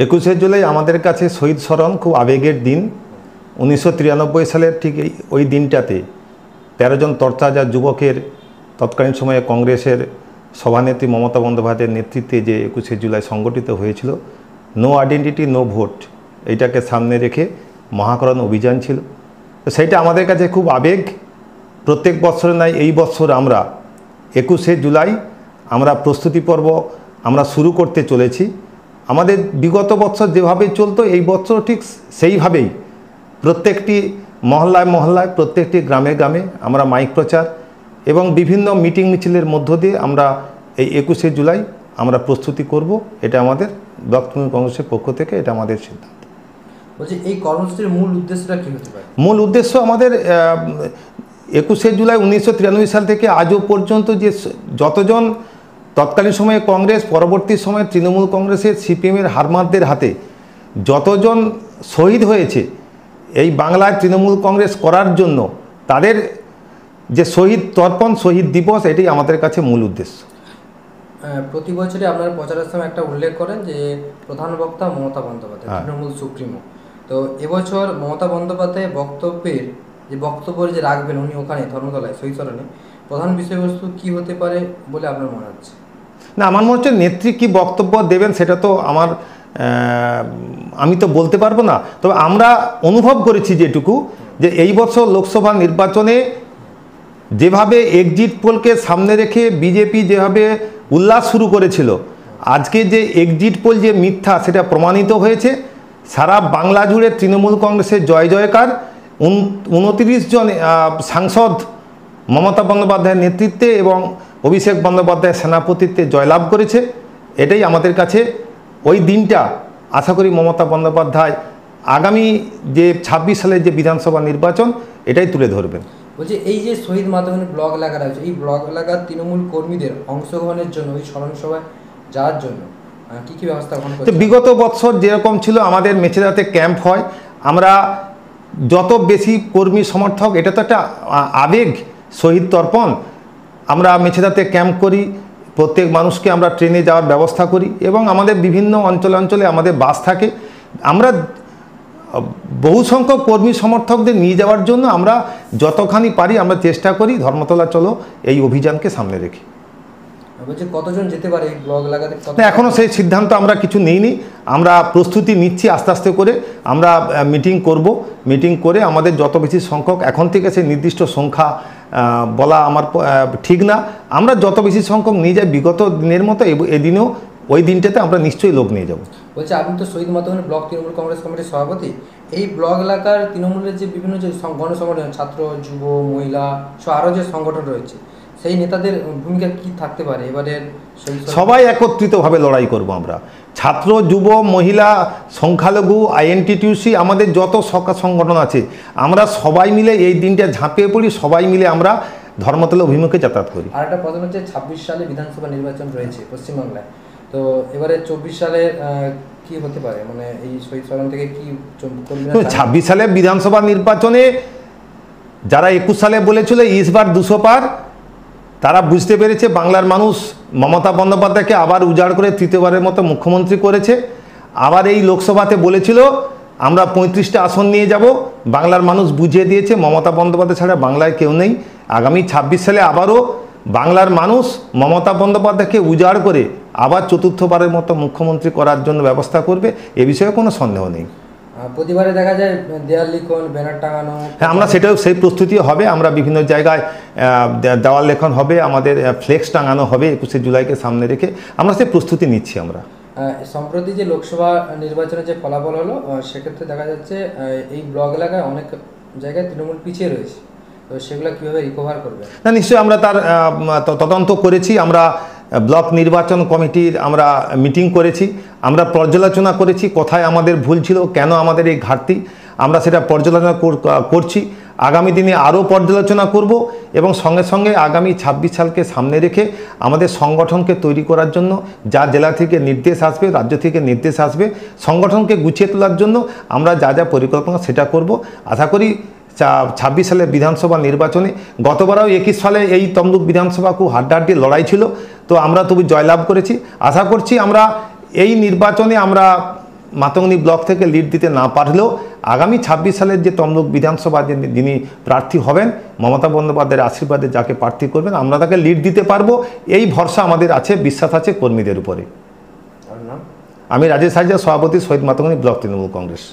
21শে জুলাই আমাদের কাছে শহীদ স্মরণ, খুব আবেগের দিন। 1993 সালের ঠিক ওই দিনটাতে 13 জন তরতাজা যুবকের তৎকালীন সময়ে কংগ্রেসের সভানেত্রী মমতা বন্দ্যোপাধ্যায়ের নেতৃত্বে যে 21শে জুলাই সংগঠিত হয়েছিল, নো আইডেন্টিটি নো ভোট, এইটাকে সামনে রেখে মহাকরণ অভিযান ছিল। তো সেইটা আমাদের কাছে খুব আবেগ। প্রত্যেক বছরে নাই এই বছর আমরা 21শে জুলাই আমরা প্রস্তুতি পর্ব আমরা শুরু করতে চলেছি। আমাদের বিগত বছর যেভাবে চলতো এই বছর ঠিক সেইভাবেই প্রত্যেকটি মহল্লায় মহল্লায়, প্রত্যেকটি গ্রামে গ্রামে আমরা মাইক প্রচার এবং বিভিন্ন মিটিং মিছিলের মধ্য দিয়ে আমরা এই 21শে জুলাই আমরা প্রস্তুতি করব। এটা আমাদের ব্লক তৃণমূল কংগ্রেসের পক্ষ থেকে এটা আমাদের সিদ্ধান্ত। বলছি এই কর্মসূচির মূল উদ্দেশ্যটা কী হতে পারে? মূল উদ্দেশ্য আমাদের 21শে জুলাই 1993 সাল থেকে আজও পর্যন্ত যে যতজন তৎকালীন সময়ে কংগ্রেস, পরবর্তী সময়ে তৃণমূল কংগ্রেসের সিপিএমের হারমাতদের হাতে যতজন শহীদ হয়েছে এই বাংলায় তৃণমূল কংগ্রেস করার জন্য, তাদের যে শহীদ তর্পণ, শহীদ দিবস, এটাই আমাদের কাছে মূল উদ্দেশ্য। প্রতি বছরই আপনার প্রচারের সময় একটা উল্লেখ করেন যে প্রধান বক্তা মমতা বন্দ্যোপাধ্যায়, তৃণমূল সুপ্রিমো। তো এবছর মমতা বন্দ্যোপাধ্যায় বক্তব্য যে রাখবেন উনি ওখানে ধর্মতলায় শহীদ স্মরণে, প্রধান বিষয়বস্তু কি হতে পারে বলে আপনার মনে হচ্ছে? না, আমার মনে হচ্ছে নেত্রী কী বক্তব্য দেবেন সেটা তো আমি তো বলতে পারবো না। তবে আমরা অনুভব করেছি যেটুকু, যে এই বছর লোকসভা নির্বাচনে যেভাবে এক্সিট পোলকে সামনে রেখে বিজেপি যেভাবে উল্লাস শুরু করেছিল, আজকে যে এক্সিট পোল যে মিথ্যা সেটা প্রমাণিত হয়েছে। সারা বাংলা জুড়ে তৃণমূল কংগ্রেসের জয় জয়কার। 29 জন সাংসদ মমতা বন্দ্যোপাধ্যায়ের নেতৃত্বে এবং অভিষেক বন্দ্যোপাধ্যায়ের সেনাপতিত্বে জয়লাভ করেছে। এটাই আমাদের কাছে ওই দিনটা, আশা করি মমতা বন্দ্যোপাধ্যায় আগামী যে 26 সালের যে বিধানসভা নির্বাচন এটাই তুলে ধরবেন। বলছি এই যে শহীদ মাতঙ্গিনী ব্লক এলাকা রয়েছে, এই ব্লক এলাকার তৃণমূল কর্মীদের অংশগ্রহণের জন্য ওই স্মরণ সভায় যাওয়ার জন্য কী কী ব্যবস্থা গ্রহণ করছে? বিগত বছর যেরকম ছিল, আমাদের মেছেদাতে ক্যাম্প হয়। আমরা যত বেশি কর্মী সমর্থক, এটা তো একটা আবেগ, শহীদ তর্পণ। আমরা মেছেদাতে ক্যাম্প করি, প্রত্যেক মানুষকে আমরা ট্রেনে যাওয়ার ব্যবস্থা করি এবং আমাদের বিভিন্ন অঞ্চলে অঞ্চলে আমাদের বাস থাকে। আমরা বহু সংখ্যক কর্মী সমর্থকদের নিয়ে যাওয়ার জন্য আমরা যতখানি পারি আমরা চেষ্টা করি ধর্মতলা চলো এই অভিযানকে সামনে রেখে। বলছি কতজন যেতে পারে এই ব্লক এলাকাতে? না, এখনও সেই সিদ্ধান্ত আমরা কিছু নিইনি। আমরা প্রস্তুতি নিচ্ছি আস্তে আস্তে করে। আমরা মিটিং করব, মিটিং করে আমাদের যত বেশি সংখ্যক, এখন থেকে সেই নির্দিষ্ট সংখ্যা বলা আমার ঠিক না, আমরা যত বেশি সংখ্যক নিয়ে যাই বিগত দিনের মতো এদিনেও ওই দিনটাতে আমরা নিশ্চয়ই লোক নিয়ে যাব। বলছি আপনি তো শহীদ মাতঙ্গিনী ব্লক তৃণমূল কংগ্রেস কমিটির সভাপতি। এই ব্লক এলাকার তৃণমূলের যে বিভিন্ন যে গণসংগঠন, ছাত্র, যুব, মহিলা সহ আরও যে সংগঠন রয়েছে, সেই নেতাদের ভূমিকা কি থাকতে পারে এবারের? সবাই একত্রিতভাবে লড়াই করব আমরা। ছাত্র, যুব, মহিলা, সংখ্যালঘু, আইএনটিটিউসি, আমাদের যত সংগঠন আছে আমরা সবাই মিলে এই দিনটা ঝাঁপিয়ে পড়ি, সবাই মিলে আমরা ধর্মতলা অভিমুখে যাতায়াত করি। আর একটা প্রশ্ন হচ্ছে 26 সালে বিধানসভা নির্বাচন রয়েছে পশ্চিমবাংলায়, তো এবারে 24 সালে কি হতে পারে? মানে এই শহীদ স্মরণ থেকে কি 26 সালে বিধানসভা নির্বাচনে যারা 21 সালে বলেছিল ইসবার 200 পার, তারা বুঝতে পেরেছে বাংলার মানুষ মমতা বন্দ্যোপাধ্যায়কে আবার উজাড় করে তৃতীয়বারের মতো মুখ্যমন্ত্রী করেছে। আবার এই লোকসভাতে বলেছিল আমরা 35টা আসন নিয়ে যাব। বাংলার মানুষ বুঝিয়ে দিয়েছে মমতা বন্দ্যোপাধ্যায় ছাড়া বাংলায় কেউ নেই। আগামী 26 সালে আবারও বাংলার মানুষ মমতা বন্দ্যোপাধ্যায়কে উজাড় করে আবার চতুর্থবারের মতো মুখ্যমন্ত্রী করার জন্য ব্যবস্থা করবে, এ বিষয়ে কোনো সন্দেহ নেই। প্রতিবারে দেখা যায় দেওয়াল লিখন, ব্যানার টাঙানো। হ্যাঁ, আমরা সেটাও সেই প্রস্তুতি হবে। আমরা বিভিন্ন জায়গায় দেওয়াল লেখন হবে, আমাদের ফ্লেক্স টাঙানো হবে 21শে জুলাইকে সামনে রেখে। আমরা সেই প্রস্তুতি নিচ্ছি। আমরা সম্প্রতি যে লোকসভা নির্বাচনে যে ফলাফল হলো, সেক্ষেত্রে দেখা যাচ্ছে এই ব্লক এলাকায় অনেক জায়গায় তৃণমূল পিছিয়ে রয়েছে, তো সেগুলো কীভাবে রিকভার করবে? না, নিশ্চয়ই আমরা তার তদন্ত করেছি। আমরা ব্লক নির্বাচন কমিটির আমরা মিটিং করেছি, আমরা পর্যালোচনা করেছি কোথায় আমাদের ভুল ছিল, কেন আমাদের এই ঘাটতি, আমরা সেটা পর্যালোচনা করছি। আগামী দিনে আরও পর্যালোচনা করব এবং সঙ্গে সঙ্গে আগামী 26 সালকে সামনে রেখে আমাদের সংগঠনকে তৈরি করার জন্য যা জেলা থেকে নির্দেশ আসবে, রাজ্য থেকে নির্দেশ আসবে, সংগঠনকে গুছিয়ে তোলার জন্য আমরা যা যা পরিকল্পনা সেটা করব। আশা করি 26 সালে বিধানসভা নির্বাচনে, গতবারও 21 সালে এই তমলুক বিধানসভা খুব হাড্ডাহাড্ডি লড়াই ছিল, তো আমরা তবু জয়লাভ করেছি। আশা করছি আমরা এই নির্বাচনে আমরা মাতঙ্গিনী ব্লক থেকে লিড দিতে না পারলেও আগামী 26 সালের যে তমলুক বিধানসভা যিনি প্রার্থী হবেন, মমতা বন্দ্যোপাধ্যায়ের আশীর্বাদে যাকে প্রার্থী করবেন, আমরা তাকে লিড দিতে পারবো, এই ভরসা আমাদের আছে, বিশ্বাস আছে কর্মীদের উপরে। আমি রাজেশ হাজরা, সভাপতি, শহীদ মাতঙ্গিনী ব্লক তৃণমূল কংগ্রেস।